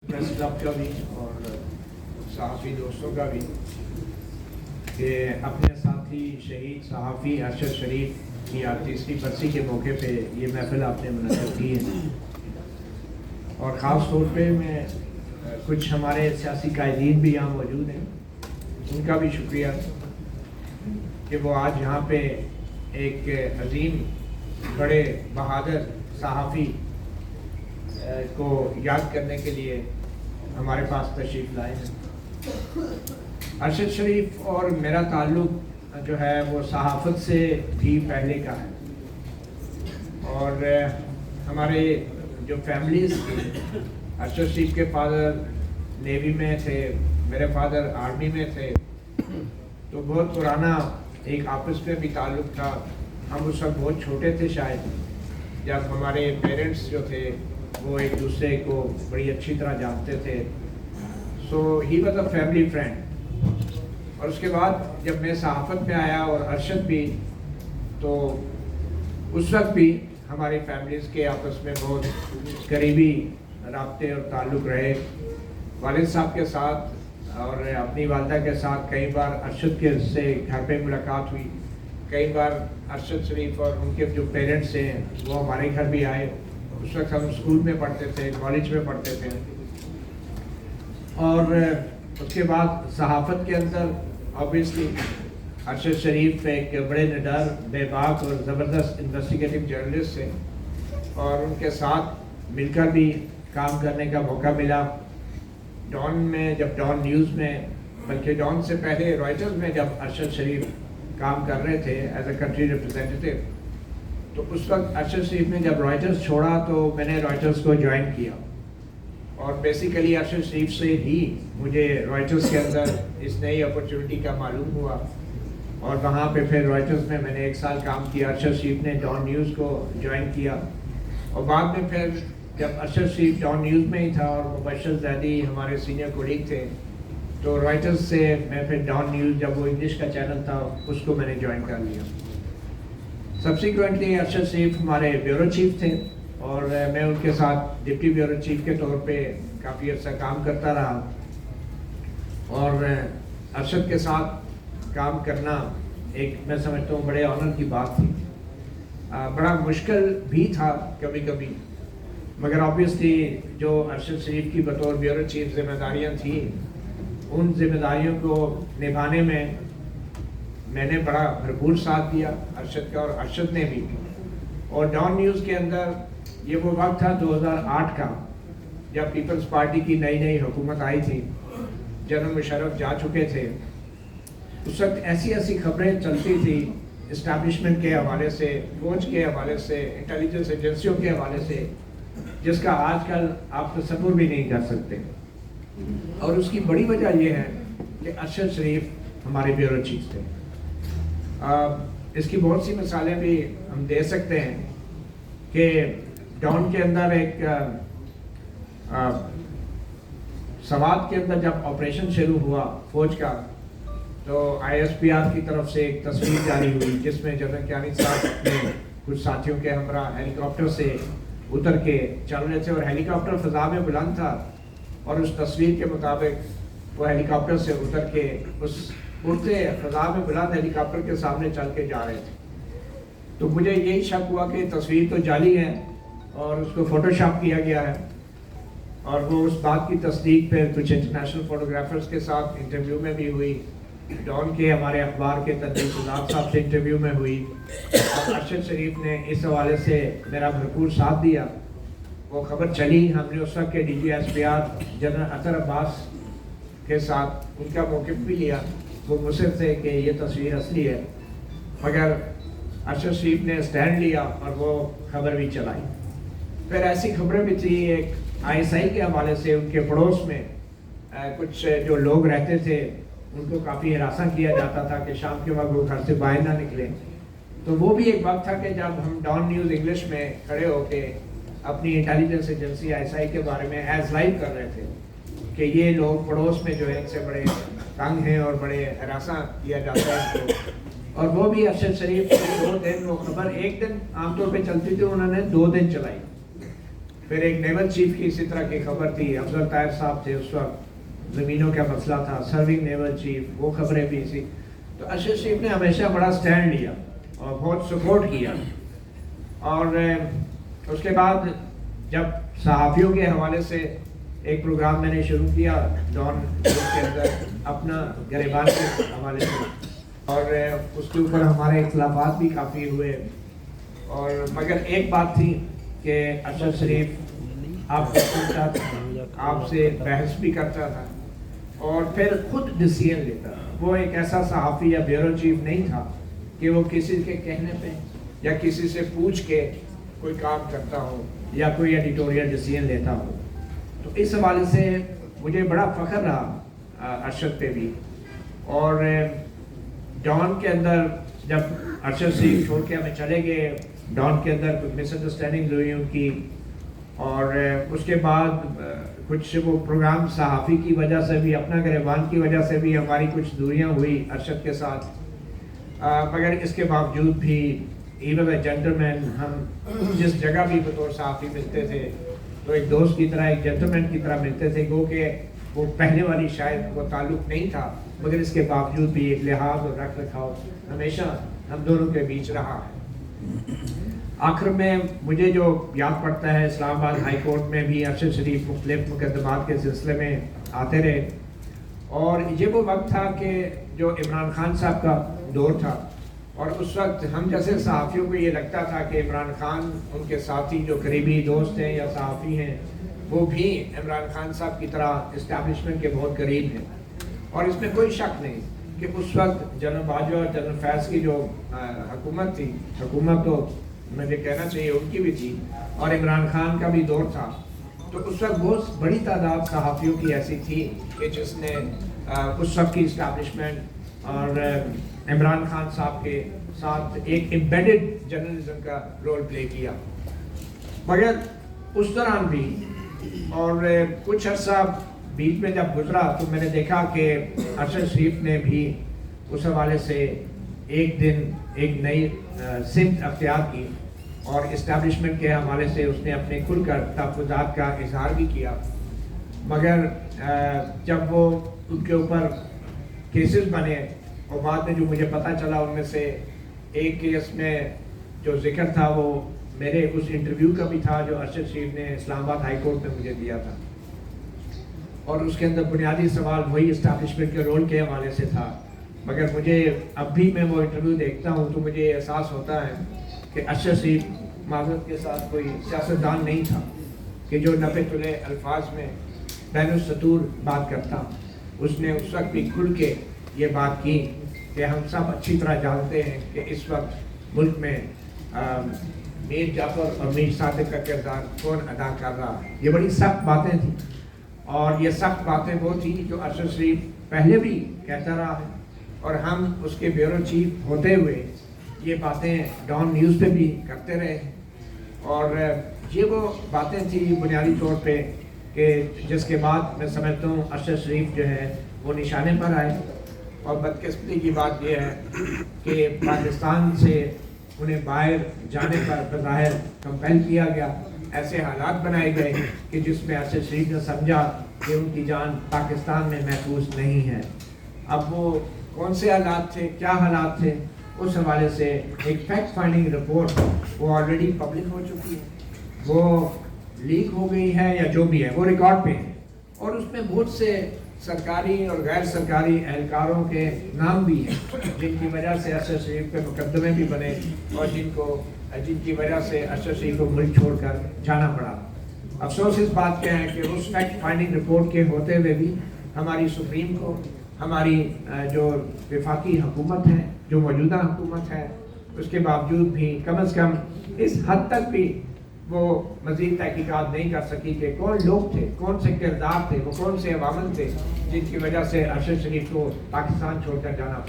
Press club का भी और सहाफ़ी दोस्तों का भी कि अपने साथी शहीद सहाफ़ी अरशद शरीफ की 38वीं बरसी के मौके पे ये महफिल आपने मुनक़्क़िद की है। और ख़ास तौर पे मैं कुछ हमारे सियासी कायदीन भी यहाँ मौजूद हैं, उनका भी शुक्रिया कि वो आज यहाँ पे एक अजीम बड़े बहादुर सहाफ़ी को याद करने के लिए हमारे पास तशरीफ़ लाए हैं। अरशद शरीफ और मेरा ताल्लुक़ जो है वो सहाफ़त से भी पहले का है और हमारे जो फैमिलीज़ थी, अरशद शरीफ के फादर नेवी में थे, मेरे फादर आर्मी में थे, तो बहुत पुराना एक आपस में भी ताल्लुक़ था। हम उस वक्त बहुत छोटे थे शायद जब हमारे पेरेंट्स जो थे वो एक दूसरे को बड़ी अच्छी तरह जानते थे। So he was a family friend. और उसके बाद जब मैं सहाफ़त में आया और अरशद भी, तो उस वक्त भी हमारी फैमिलीज़ के आपस में बहुत करीबी राब्ते और ताल्लुक़ रहे। वालिद साहब के साथ और अपनी वालदा के साथ कई बार अरशद के से घर पे मुलाकात हुई, कई बार अरशद शरीफ और उनके जो पेरेंट्स हैं वो हमारे घर भी आए। उस वक्त हम स्कूल में पढ़ते थे, कॉलेज में पढ़ते थे। और उसके बाद सहाफ़त के अंदर ऑब्वियसली अरशद शरीफ एक बड़े निडर, बेबाक और ज़बरदस्त इन्वेस्टिगेटिव जर्नलिस्ट थे और उनके साथ मिलकर भी काम करने का मौका मिला। डॉन में, जब डॉन न्यूज़ में, बल्कि डॉन से पहले रॉयटर्स में जब अरशद शरीफ काम कर रहे थे एज अ कंट्री रिप्रेजेंटेटिव, तो उस वक्त अरशद शरीफ ने जब रॉयटर्स छोड़ा तो मैंने रॉयटर्स को ज्वाइन किया और बेसिकली अरशद शरीफ से ही मुझे रॉयटर्स के अंदर इस नई अपॉर्चुनिटी का मालूम हुआ और वहाँ पे फिर रॉयटर्स में मैंने 1 साल काम किया। अरशद शरीफ ने डॉन न्यूज़ को ज्वाइन किया और बाद में फिर जब अरशद शरीफ डॉन न्यूज़ में ही था और मुबशर ज़ैदी हमारे सीनियर कोलीग थे, तो रॉयटर्स से मैं फिर डॉन न्यूज़, जब वो इंग्लिश का चैनल था, उसको मैंने ज्वाइन कर लिया। सब्सिक्वेंटली अरशद शरीफ हमारे ब्यूरो चीफ थे और मैं उनके साथ डिप्टी ब्यूरो चीफ के तौर पे काफ़ी अर्सा काम करता रहा। और अरशद के साथ काम करना एक, मैं समझता हूँ, बड़े ऑनर की बात थी। बड़ा मुश्किल भी था कभी कभी, मगर ऑब्वियसली जो अरशद शरीफ की बतौर ब्यूरो चीफ जिम्मेदारियाँ थी, उन जिम्मेदारियों को निभाने में मैंने बड़ा भरपूर साथ दिया अरशद का और अरशद ने भी। और डॉन न्यूज़ के अंदर ये वो वक्त था 2008 का, जब पीपल्स पार्टी की नई नई हुकूमत आई थी, जनरल मुशर्रफ जा चुके थे। उस वक्त ऐसी ऐसी खबरें चलती थी इस्टेब्लिशमेंट के हवाले से, फौज के हवाले से, इंटेलिजेंस एजेंसियों के हवाले से, जिसका आजकल आप तसव्वुर भी नहीं कर सकते। और उसकी बड़ी वजह यह है कि अरशद शरीफ हमारे ब्यूरो चीफ थे। इसकी बहुत सी मिसालें भी हम दे सकते हैं कि डॉन के अंदर एक सवात के अंदर जब ऑपरेशन शुरू हुआ फौज का, तो ISPR की तरफ से एक तस्वीर जारी हुई जिसमें जनरल कियानी साहब अपने कुछ साथियों के हमरा हेलीकॉप्टर से उतर के चल रहे थे और हेलीकॉप्टर फ़ज़ा में बुलंद था और उस तस्वीर के मुताबिक वो हेलीकॉप्टर से उतर के उस उड़ते फ़ज़ा में बुलंद हेलीकॉप्टर के सामने चल के जा रहे थे। तो मुझे यही शक हुआ कि तस्वीर तो जाली है और उसको फ़ोटोशॉप किया गया है। और वो उस बात की तस्दीक फिर कुछ इंटरनेशनल फ़ोटोग्राफर्स के साथ इंटरव्यू में भी हुई, डॉन के हमारे अखबार के तदबीर गुलाब साहब से इंटरव्यू में हुई और अरशद शरीफ ने इस हवाले से मेरा भरपूर साथ दिया। वो खबर चली, हमने उस वक्त के DGSPR जनरल अतर अब्बास के साथ उनका मौक़िफ़ भी लिया। वो मुझसे थे कि ये तस्वीर असली है, मगर अरशद शरीफ ने स्टैंड लिया और वो खबर भी चलाई। फिर ऐसी खबरें भी थी, एक ISI के हवाले से उनके पड़ोस में कुछ जो लोग रहते थे उनको काफ़ी हरासा किया जाता था कि शाम के वक्त वो घर से बाहर ना निकले। तो वो भी एक वक्त था कि जब हम डॉन न्यूज़ इंग्लिश में खड़े होके अपनी इंटेलिजेंस एजेंसी ISI के बारे में एज लाइव कर रहे थे कि ये लोग पड़ोस में जो है इनसे बड़े तंग हैं और बड़े हरासा किया जाता है इनको। और वो भी अरशद शरीफ 2 दिन वो खबर, एक दिन आमतौर पे चलती थी, उन्होंने 2 दिन चलाई। پھر ایک نیول چیف کی اسی طرح کی خبر تھی، افضل طاہر صاحب تھے اس وقت، زمینوں کا مسئلہ تھا، سرونگ نیول چیف، وہ خبریں بھی تھی. تو ارشد شریف نے ہمیشہ بڑا سٹینڈ لیا اور بہت سپورٹ کیا. اور اس کے بعد جب صحافیوں کے حوالے سے ایک پروگرام میں نے شروع کیا ڈان کے اندر اپنا گریبان کے حوالے سے، اور اس کے اوپر ہمارے اختلافات بھی کافی ہوئے. اور مگر ایک بات تھی کہ ارشد شریف آپ کو سنتا تھا، آپ سے بحث بھی کرتا تھا اور پھر خود ڈیسیژن لیتا. وہ ایک ایسا صحافی یا بیورو چیف نہیں تھا کہ وہ کسی کے کہنے پہ یا کسی سے پوچھ کے کوئی کام کرتا ہو یا کوئی ایڈیٹوریل ڈیسیژن لیتا ہو. تو اس حوالے سے مجھے بڑا فخر رہا ارشد پہ بھی. اور ڈان کے اندر جب ارشد شریف چھوڑ کے ہمیں چلے گئے، ڈان کے اندر کچھ مس انڈرسٹینڈنگ ہوئی ان کی، اور اس کے بعد کچھ وہ پروگرام صحافی کی وجہ سے بھی، اپنا گریبان کی وجہ سے بھی ہماری کچھ دوریاں ہوئی ارشد کے ساتھ. مگر اس کے باوجود بھی ایون اے جینٹلمین، ہم جس جگہ بھی بطور صحافی ملتے تھے تو ایک دوست کی طرح، ایک جینٹلمین کی طرح ملتے تھے. گو کہ وہ پہلے والی شاید وہ تعلق نہیں تھا، مگر اس کے باوجود بھی ایک لحاظ اور رکھ رکھاؤ ہمیشہ ہم دونوں کے بیچ رہا ہے. آخر میں مجھے جو یاد پڑتا ہے، اسلام آباد ہائی کورٹ میں بھی ارشد شریف مختلف مقدمات کے سلسلے میں آتے رہے. اور یہ وہ وقت تھا کہ جو عمران خان صاحب کا دور تھا، اور اس وقت ہم جیسے صحافیوں کو یہ لگتا تھا کہ عمران خان ان کے ساتھی جو قریبی دوست ہیں یا صحافی ہیں وہ بھی عمران خان صاحب کی طرح اسٹیبلشمنٹ کے بہت قریب ہیں. اور اس میں کوئی شک نہیں کہ اس وقت جنرل باجوہ اور جنرل فیض کی جو حکومت تھی، حکومت تو مجھے کہنا چاہیے ان کی بھی تھی، اور عمران خان کا بھی دور تھا. تو اس وقت بہت بڑی تعداد صحافیوں کی ایسی تھی کہ جس نے اس وقت کی اسٹیبلشمنٹ اور عمران خان صاحب کے ساتھ ایک امبیڈڈ جرنلزم کا رول پلے کیا. مگر اس دوران بھی اور کچھ عرصہ بیچ میں جب گزرا تو میں نے دیکھا کہ ارشد شریف نے بھی اس حوالے سے ایک دن ایک نئی سمت اختیار کی، اور اسٹیبلشمنٹ کے حوالے سے اس نے اپنے کھل کر تحفظات کا اظہار بھی کیا. مگر جب وہ ان کے اوپر کیسز بنے اور بعد میں جو مجھے پتہ چلا ان میں سے ایک کیس میں جو ذکر تھا وہ میرے اس انٹرویو کا بھی تھا جو ارشد شریف نے اسلام آباد ہائی کورٹ میں مجھے دیا تھا، اور اس کے اندر بنیادی سوال وہی اسٹیبلشمنٹ کے رول کے حوالے سے تھا. مگر مجھے اب بھی میں وہ انٹرویو دیکھتا ہوں تو مجھے احساس ہوتا ہے کہ ارشد شریف معذرت کے ساتھ کوئی سیاستدان نہیں تھا کہ جو نپے تلے الفاظ میں بین السطور بات کرتا. اس نے اس وقت بھی کھل کے یہ بات کی کہ ہم سب اچھی طرح جانتے ہیں کہ اس وقت ملک میں میر جعفر اور میر صادق کا کردار کون ادا کر رہا ہے. یہ بڑی سخت باتیں تھیں، اور یہ سخت باتیں وہ تھیں جو ارشد شریف پہلے بھی کہتا رہا ہے، اور ہم اس کے بیورو چیف ہوتے ہوئے یہ باتیں ڈان نیوز پہ بھی کرتے رہے. اور یہ وہ باتیں تھیں بنیادی طور پہ کہ جس کے بعد میں سمجھتا ہوں ارشد شریف جو ہے وہ نشانے پر آئے. اور بدقسمتی کی بات یہ ہے کہ پاکستان سے انہیں باہر جانے پر بظاہر کمپیل کیا گیا، ایسے حالات بنائے گئے کہ جس میں ارشد شریف نے سمجھا کہ ان کی جان پاکستان میں محفوظ نہیں ہے. اب وہ کون سے حالات تھے، کیا حالات تھے، اس حوالے سے ایک فیکٹ فائنڈنگ رپورٹ وہ آلریڈی پبلک ہو چکی ہے، وہ لیک ہو گئی ہے یا جو بھی ہے وہ ریکارڈ پہ ہے. اور اس میں بہت سے سرکاری اور غیر سرکاری اہلکاروں کے نام بھی ہیں جن کی وجہ سے ارشد شریف پہ مقدمے بھی بنے اور جن کی وجہ سے ارشد شریف کو ملک چھوڑ کر جانا پڑا. افسوس اس بات کا ہے کہ اس فیکٹ فائنڈنگ رپورٹ کے ہوتے ہوئے بھی ہماری سپریم کو، ہماری جو وفاقی حکومت ہے، جو موجودہ حکومت ہے، اس کے باوجود بھی کم از کم اس حد تک بھی وہ مزید تحقیقات نہیں کر سکی کہ کون لوگ تھے، کون سے کردار تھے، وہ کون سے عوامل تھے جن کی وجہ سے ارشد شریف کو پاکستان چھوڑ کر جانا پڑا.